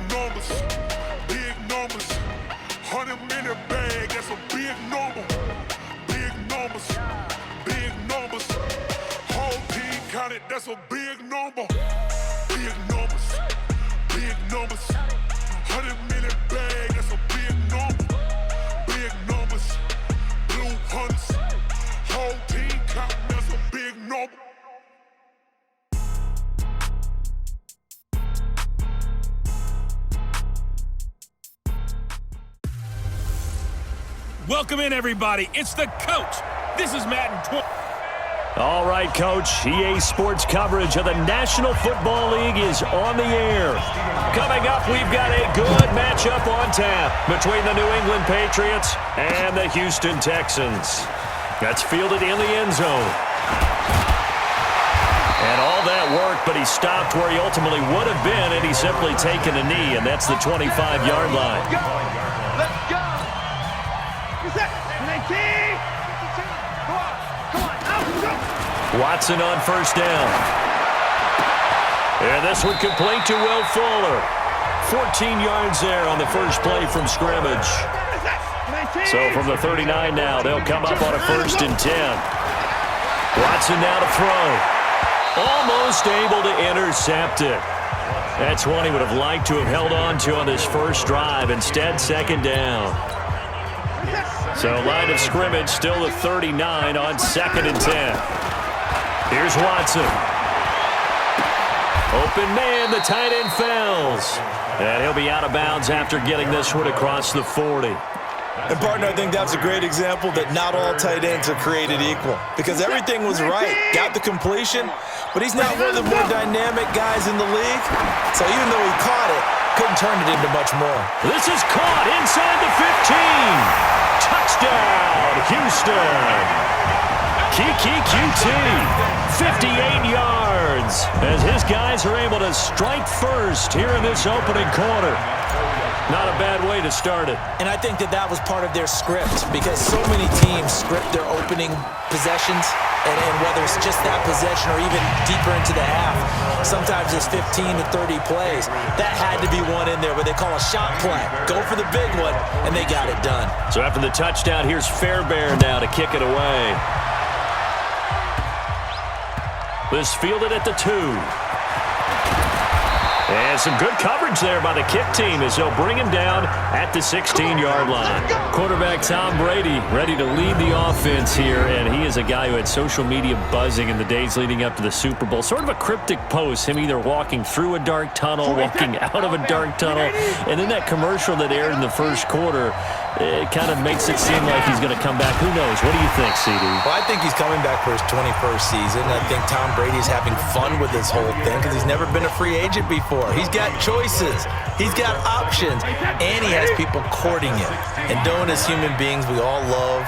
numbers, big numbers. 100-minute bag, that's a big number. Big numbers, big numbers. Whole team counted, that's a big number. Big numbers, big numbers. 100-minute bag, that's a big number. Big numbers, blue hunters. Whole team counting, that's a big number. Welcome in, everybody. It's the coach. This is Madden 20. All right, Coach. EA Sports coverage of the National Football League is on the air. Coming up, we've got a good matchup on tap between the New England Patriots and the Houston Texans. That's fielded in the end zone. And all that worked, but he stopped where he ultimately would have been, and he's simply taken a knee, and that's the 25-yard line. Let's go! Watson on first down. And this one complete to Will Fuller. 14 yards there on the first play from scrimmage. So from the 39 now, they'll come up on a 1st and 10. Watson now to throw. Almost able to intercept it. That's one he would have liked to have held on to on this first drive. Instead, 2nd down. So line of scrimmage still the 39 on 2nd and 10. Here's Watson. Open man, the tight end fails. And he'll be out of bounds after getting this one across the 40. And, partner, I think that's a great example that not all tight ends are created equal. Because everything was right. Got the completion, but he's not one of the more dynamic guys in the league. So even though he caught it, couldn't turn it into much more. This is caught inside the 15. Touchdown, Houston. Kiki QT, 58 yards, as his guys are able to strike first here in this opening quarter. Not a bad way to start it. And I think that was part of their script, because so many teams script their opening possessions, and whether it's just that possession or even deeper into the half, sometimes it's 15 to 30 plays. That had to be one in there, what they call a shot play. Go for the big one, and they got it done. So after the touchdown, here's Fairbairn now to kick it away. This fielded at the 2. And some good coverage there by the kick team as they'll bring him down at the 16-yard line. Quarterback Tom Brady ready to lead the offense here, and he is a guy who had social media buzzing in the days leading up to the Super Bowl. Sort of a cryptic post, him either walking through a dark tunnel, walking out of a dark tunnel, and then that commercial that aired in the first quarter, it kind of makes it seem like he's going to come back. Who knows? What do you think, CD? Well, I think he's coming back for his 21st season. I think Tom Brady's having fun with this whole thing because he's never been a free agent before. He's got choices. He's got options. And he has people courting him. And knowing as human beings, we all love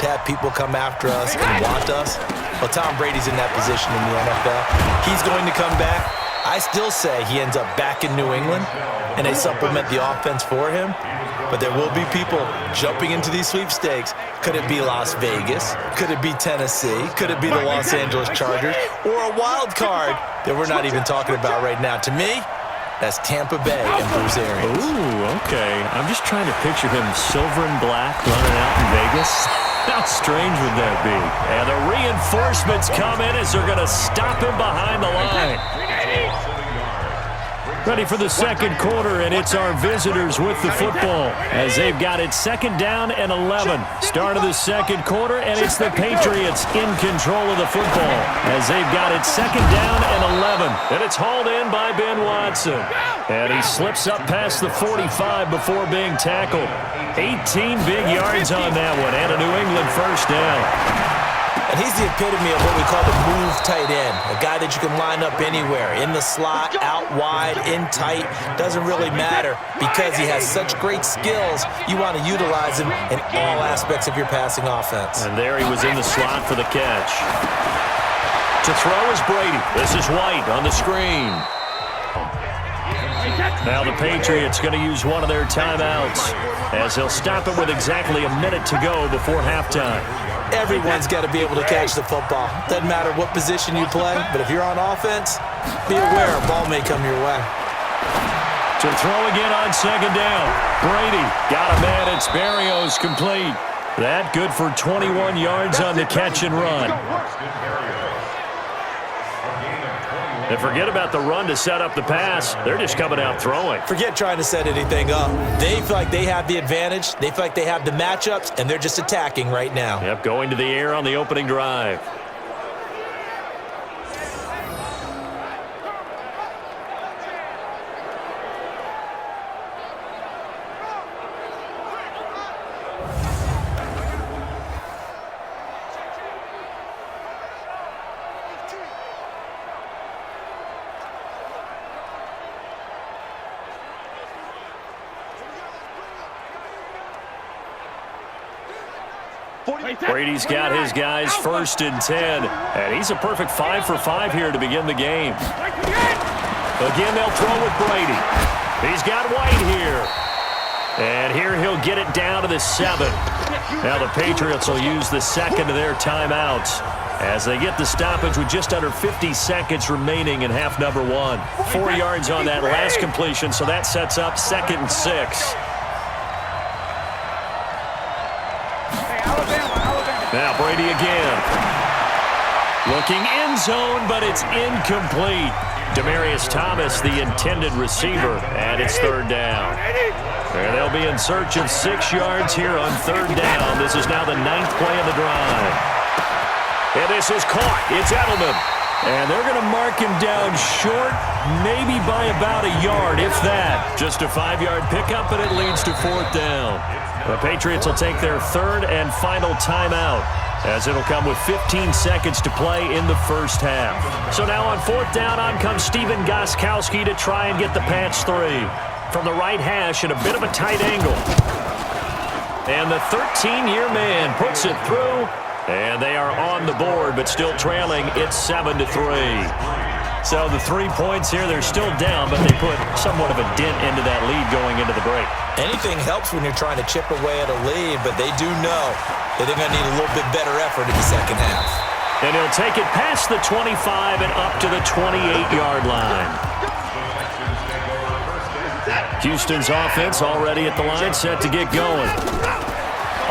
to have people come after us and want us. Well, Tom Brady's in that position in the NFL. He's going to come back. I still say he ends up back in New England, and they supplement the offense for him. But there will be people jumping into these sweepstakes. Could it be Las Vegas? Could it be Tennessee? Could it be the Los Angeles Chargers? Or a wild card that we're not even talking about right now? To me, that's Tampa Bay and Bruce Arians. Ooh, okay. I'm just trying to picture him silver and black running out in Vegas. How strange would that be? And the reinforcements come in as they're going to stop him behind the line. Ready for the second quarter, and it's our visitors with the football as they've got it 2nd down and 11. Start of the second quarter, and it's the Patriots in control of the football as they've got it 2nd down and 11. And it's hauled in by Ben Watson. And he slips up past the 45 before being tackled. 18 big yards on that one, and a New England 1st down. And he's the epitome of what we call the move tight end, a guy that you can line up anywhere, in the slot, out wide, in tight, doesn't really matter because he has such great skills. You want to utilize him in all aspects of your passing offense. And there he was in the slot for the catch. To throw is Brady. This is White on the screen. Now the Patriots going to use one of their timeouts as they'll stop it with exactly a minute to go before halftime. Everyone's got to be able to catch the football. Doesn't matter what position you play, but if you're on offense, be aware a ball may come your way. To throw again on second down. Brady got a man. It's Berrios complete. That good for 21 yards on the catch and run. And forget about the run to set up the pass. They're just coming out throwing. Forget trying to set anything up. They feel like they have the advantage. They feel like they have the matchups, and they're just attacking right now. Yep, going to the air on the opening drive. Brady's got his guys 1st and 10, and he's a perfect 5 for 5 here to begin the game. Again, they'll throw with Brady. He's got White here. And here he'll get it down to the 7. Now the Patriots will use the second of their timeouts as they get the stoppage with just under 50 seconds remaining in half number 1. 4 yards on that last completion, so that sets up 2nd and 6. Now Brady again. Looking end zone, but it's incomplete. Demaryius Thomas, the intended receiver, and it's 3rd down. And they'll be in search of 6 yards here on 3rd down. This is now the 9th play of the drive. And this is caught. It's Edelman. And they're going to mark him down short, maybe by about a yard, if that. Just a 5-yard pickup, and it leads to 4th down. The Patriots will take their 3rd and final timeout, as it'll come with 15 seconds to play in the first half. So now on 4th down, on comes Steven Gostkowski to try and get the Pats 3. From the right hash at a bit of a tight angle. And the 13-year man puts it through. And they are on the board, but still trailing. It's 7-3. So the 3 points here, they're still down, but they put somewhat of a dent into that lead going into the break. Anything helps when you're trying to chip away at a lead, but they do know that they're going to need a little bit better effort in the second half. And he'll take it past the 25 and up to the 28-yard line. Houston's offense already at the line, set to get going.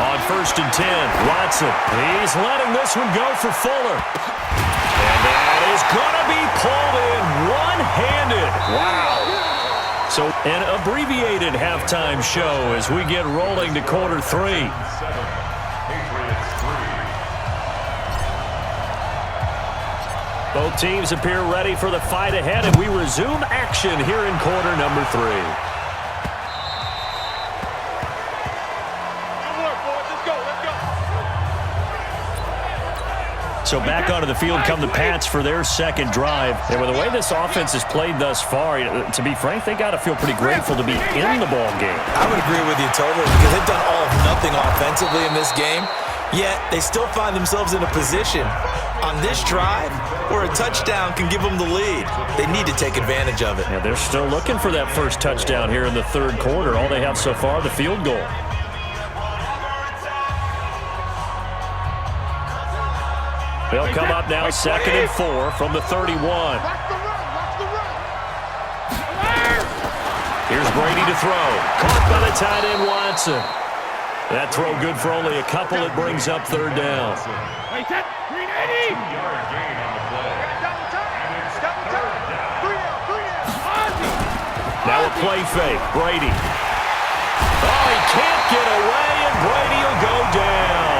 On 1st and 10, Watson. He's letting this one go for Fuller. And that is going to be pulled in one-handed. Wow. So an abbreviated halftime show as we get rolling to quarter 3. Both teams appear ready for the fight ahead, and we resume action here in quarter number 3. So back onto the field come the Pats for their second drive. And with the way this offense has played thus far, to be frank, they got to feel pretty grateful to be in the ball game. I would agree with you totally, because they've done all of nothing offensively in this game, yet they still find themselves in a position on this drive where a touchdown can give them the lead. They need to take advantage of it. Yeah, they're still looking for that first touchdown here in the 3rd quarter. All they have so far, the field goal. They'll come up now 2nd and 4 from the 31. Here's Brady to throw. Caught by the tight end, Watson. That throw good for only a couple. It brings up 3rd down. Now a play fake. Brady. Oh, he can't get away, and Brady will go down.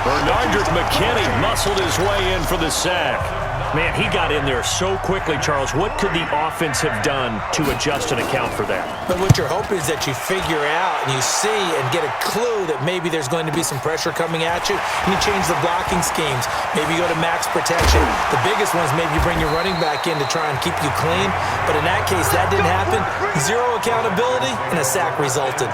Bernardrick McKinney muscled his way in for the sack. Man, he got in there so quickly, Charles. What could the offense have done to adjust and account for that? But what you're hoping is that you figure out and you see and get a clue that maybe there's going to be some pressure coming at you, and you change the blocking schemes. Maybe you go to max protection. The biggest one is maybe you bring your running back in to try and keep you clean. But in that case, that didn't happen. Zero accountability, and a sack resulted.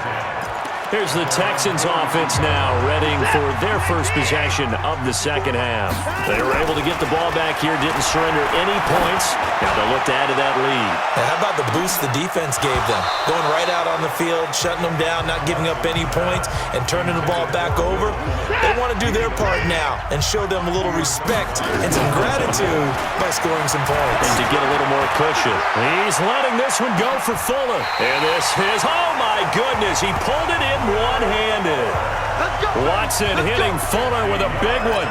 Here's the Texans offense now, readying for their first possession of the second half. They were able to get the ball back here, didn't surrender any points. Now they'll look to add to that lead. Now, how about the boost the defense gave them? Going right out on the field, shutting them down, not giving up any points, and turning the ball back over. They want to do their part now and show them a little respect and some gratitude by scoring some points. And to get a little more cushion. He's letting this one go for Fuller. And this is, oh my goodness, he pulled it in one-handed. Watson hitting Fuller with a big one.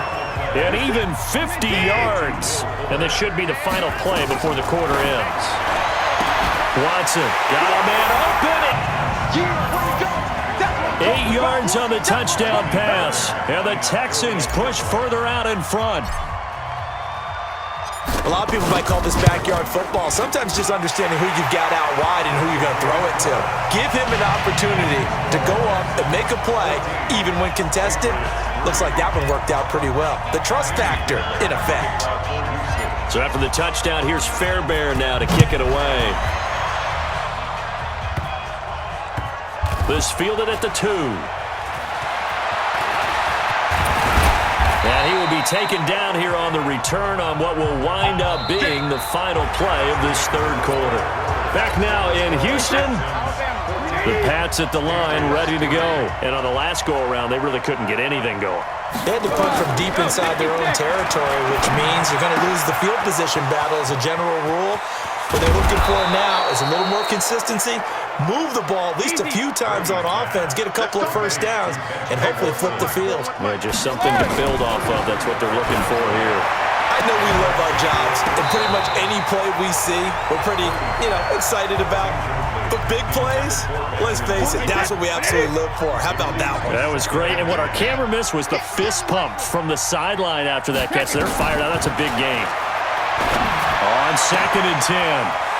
And even 50 yards. And this should be the final play before the quarter ends. Watson got a man open. 8 yards on the touchdown pass. And the Texans push further out in front. A lot of people might call this backyard football. Sometimes just understanding who you've got out wide and who you're going to throw it to. Give him an opportunity to go up and make a play, even when contested. Looks like that one worked out pretty well. The trust factor, in effect. So after the touchdown, here's Fairbairn now to kick it away. This fielded at the 2. And he will be taken down here on the return on what will wind up being the final play of this third quarter. Back now in Houston, the Pats at the line ready to go. And on the last go-around, they really couldn't get anything going. They had to punt from deep inside their own territory, which means you're going to lose the field position battle as a general rule. What they're looking for now is a little more consistency, move the ball at least a few times on offense, get a couple of first downs, and hopefully flip the field. Yeah, just something to build off of. That's what they're looking for here. I know we love our jobs, and pretty much any play we see, we're pretty, excited about. But big plays, let's face it, that's what we absolutely live for. How about that one? That was great, and what our camera missed was the fist pump from the sideline after that catch. They're fired out. That's a big game. On 2nd and 10,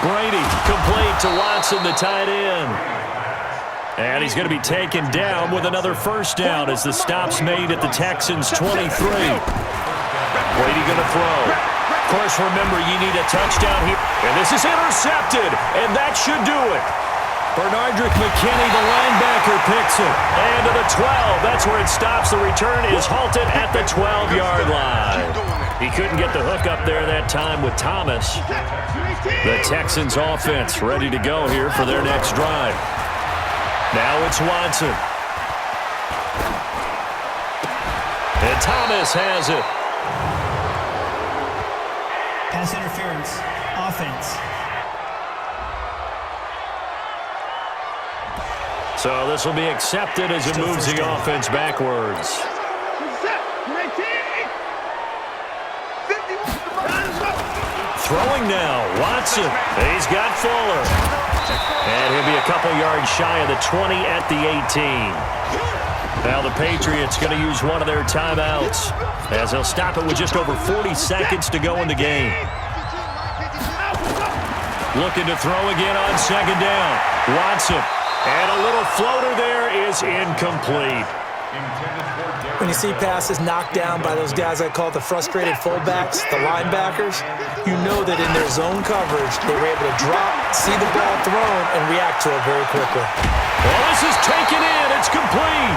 Brady complete to Watson, the tight end. And he's going to be taken down with another first down as the stop's made at the Texans' 23. Brady going to throw. Of course, remember, you need a touchdown here. And this is intercepted, and that should do it. Bernardrick McKinney, the linebacker, picks it. And to the 12. That's where it stops. The return is halted at the 12-yard line. He couldn't get the hook up there that time with Thomas. The Texans offense ready to go here for their next drive. Now it's Watson. And Thomas has it. Pass interference. Offense. So this will be accepted as it moves the offense backwards. Throwing now, Watson. He's got Fuller. And he'll be a couple yards shy of the 20 at the 18. Now the Patriots going to use one of their timeouts as they'll stop it with just over 40 seconds to go in the game. Looking to throw again on 2nd down. Watson. And a little floater there is incomplete. When you see passes knocked down by those guys I call the frustrated fullbacks, the linebackers, you know that in their zone coverage, they were able to drop, see the ball thrown, and react to it very quickly. Well, this is taken in. It's complete.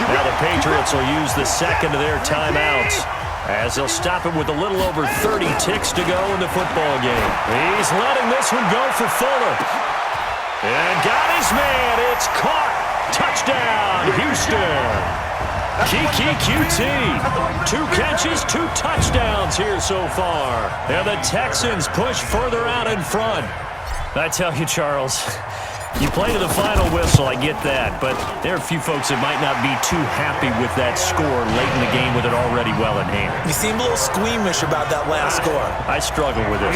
Now the Patriots will use the second of their timeouts as they'll stop it with a little over 30 ticks to go in the football game. He's letting this one go for Fuller. And got his man. It's caught. Touchdown, Houston. Kiki QT. 2 catches, 2 touchdowns here so far. And the Texans push further out in front. I tell you, Charles, you play to the final whistle, I get that, but there are a few folks that might not be too happy with that score late in the game with it already well in hand. You seem a little squeamish about that last score. I struggle with it.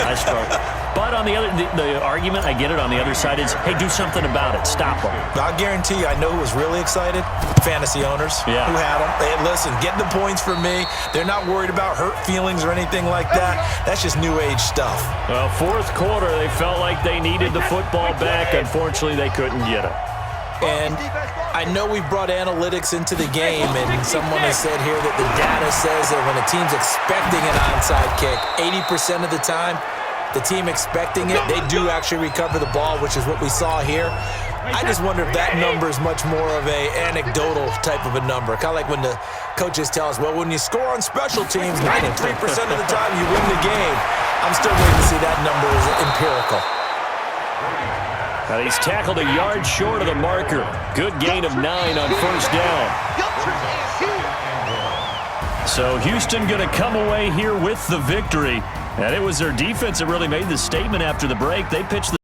I struggle. But on the other, the argument, I get it, on the other side is, hey, do something about it. Stop them. I'll guarantee you, I know who was really excited. Fantasy owners who had them. They had, listen, get the points for me. They're not worried about hurt feelings or anything like that. That's just new age stuff. Well, 4th quarter, they felt like they needed the football back. Unfortunately, they couldn't get it. And I know we brought analytics into the game, and someone has said here that the data says that when a team's expecting an onside kick, 80% of the time, the team expecting it, they do actually recover the ball, which is what we saw here. I just wonder if that number is much more of a anecdotal type of a number. Kind of like when the coaches tell us, well, when you score on special teams, 93% of the time you win the game. I'm still waiting to see that number is empirical. Now he's tackled a yard short of the marker. Good gain of 9 on first down. So Houston going to come away here with the victory. And it was their defense that really made the statement after the break. They pitched the